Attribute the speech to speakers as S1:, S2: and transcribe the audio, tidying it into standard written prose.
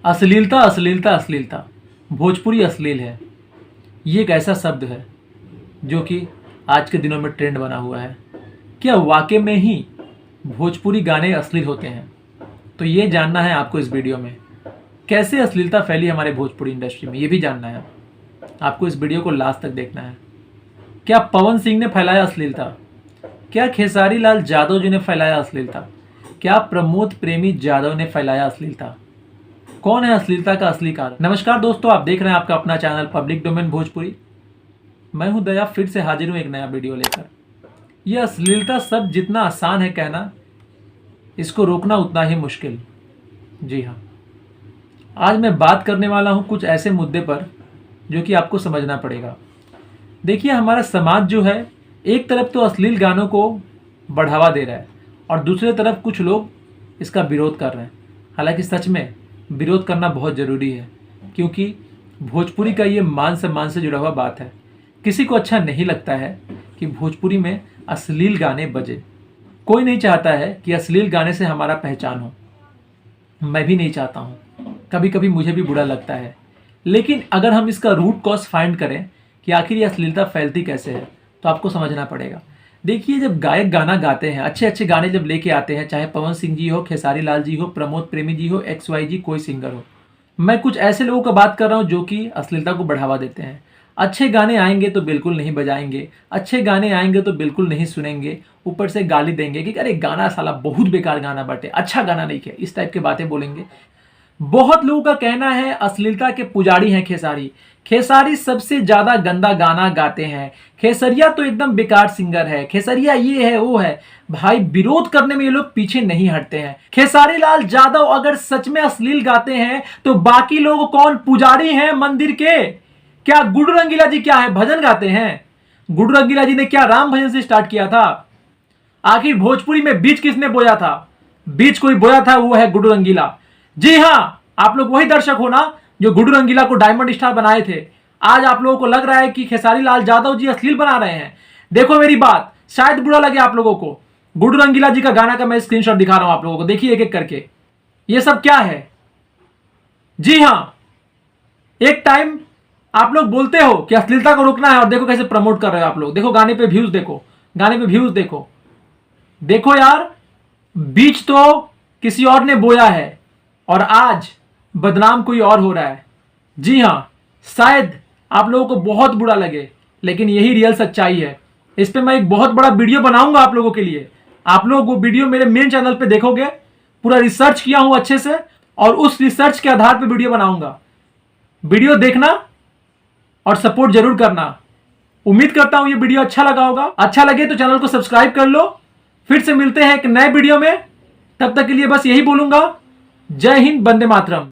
S1: अश्लीलता अश्लीलता अश्लीलता भोजपुरी अश्लील है। ये एक ऐसा शब्द है जो कि आज के दिनों में ट्रेंड बना हुआ है। क्या वाकई में ही भोजपुरी गाने अश्लील होते हैं? तो ये जानना है आपको इस वीडियो में। कैसे अश्लीलता फैली हमारे भोजपुरी इंडस्ट्री में, ये भी जानना है आपको। इस वीडियो को लास्ट तक देखना है। क्या पवन सिंह ने फैलाया अश्लीलता? क्या खेसारी लाल यादव जी ने फैलाया अश्लीलता? क्या प्रमोद प्रेमी यादव ने फैलाया अश्लीलता? कौन है अश्लीलता का असली कारण? नमस्कार दोस्तों, आप देख रहे हैं आपका अपना चैनल पब्लिक डोमेन भोजपुरी। मैं हूं दया, फिर से हाजिर हूं एक नया वीडियो लेकर। यह अश्लीलता शब्द जितना आसान है कहना, इसको रोकना उतना ही मुश्किल। जी हाँ, आज मैं बात करने वाला हूं कुछ ऐसे मुद्दे पर जो कि आपको समझना पड़ेगा। देखिए, हमारा समाज जो है, एक तरफ तो अश्लील गानों को बढ़ावा दे रहा है और दूसरी तरफ कुछ लोग इसका विरोध कर रहे हैं। हालांकि सच में विरोध करना बहुत ज़रूरी है, क्योंकि भोजपुरी का ये मान सम्मान से जुड़ा हुआ बात है। किसी को अच्छा नहीं लगता है कि भोजपुरी में अश्लील गाने बजे। कोई नहीं चाहता है कि अश्लील गाने से हमारा पहचान हो। मैं भी नहीं चाहता हूँ, कभी कभी मुझे भी बुरा लगता है। लेकिन अगर हम इसका रूट कॉज फाइंड करें कि आखिर ये अश्लीलता फैलती कैसे है, तो आपको समझना पड़ेगा। देखिए, जब गायक गाना गाते हैं, अच्छे अच्छे गाने जब लेके आते हैं, चाहे पवन सिंह जी हो, खेसारी लाल जी हो, प्रमोद प्रेमी जी हो, XY कोई सिंगर हो, मैं कुछ ऐसे लोगों का बात कर रहा हूँ जो कि अश्लीलता को बढ़ावा देते हैं। अच्छे गाने आएंगे तो बिल्कुल नहीं बजाएंगे, अच्छे गाने आएंगे तो बिल्कुल नहीं सुनेंगे, ऊपर से गाली देंगे कि अरे गाना साला बहुत बेकार गाना बटे, अच्छा गाना नहीं है, इस टाइप की बातें बोलेंगे। बहुत लोगों का कहना है अश्लीलता के पुजारी हैं खेसारी। खेसारी सबसे ज्यादा गंदा गाना गाते हैं, खेसरिया तो एकदम बेकार सिंगर है, खेसरिया ये है वो है। भाई, विरोध करने में ये लोग पीछे नहीं हटते हैं। खेसारी लाल यादव अगर सच में अश्लील गाते हैं तो बाकी लोग कौन पुजारी हैं मंदिर के? क्या गुड्डू रंगीला जी क्या है, भजन गाते हैं? गुड्डू रंगीला जी ने क्या राम भजन से स्टार्ट किया था? आखिर भोजपुरी में बीज किसने बोया था? बीज कोई बोया था, वो है गुड्डू रंगीला। जी हाँ, आप लोग वही दर्शक हो ना जो गुड्डू रंगीला को डायमंड स्टार बनाए थे। आज आप लोगों को लग रहा है कि खेसारी लाल यादव जी अश्लील बना रहे हैं। देखो मेरी बात, शायद बुरा लगे आप लोगों को। गुड्डू रंगीला जी का गाना का मैं स्क्रीनशॉट दिखा रहा हूं आप लोगों को, देखिए एक एक करके। ये सब क्या है? जी हाँ, एक टाइम आप लोग बोलते हो कि अश्लीलता को रोकना है और देखो कैसे प्रमोट कर रहे हो आप लोग। देखो गाने पे व्यूज देखो, गाने पे व्यूज देखो। देखो यार, बीज तो किसी और ने बोया है और आज बदनाम कोई और हो रहा है। जी हाँ, शायद आप लोगों को बहुत बुरा लगे, लेकिन यही रियल सच्चाई है। इस पे मैं एक बहुत बड़ा वीडियो बनाऊंगा आप लोगों के लिए। आप लोग वो वीडियो मेरे मेन चैनल पे देखोगे। पूरा रिसर्च किया हूं अच्छे से और उस रिसर्च के आधार पे वीडियो बनाऊंगा। वीडियो देखना और सपोर्ट जरूर करना। उम्मीद करता हूं ये वीडियो अच्छा लगा होगा। अच्छा लगे तो चैनल को सब्सक्राइब कर लो। फिर से मिलते हैं एक नए वीडियो में। तब तक के लिए बस यही बोलूंगा, जय हिंद, वंदे मातरम।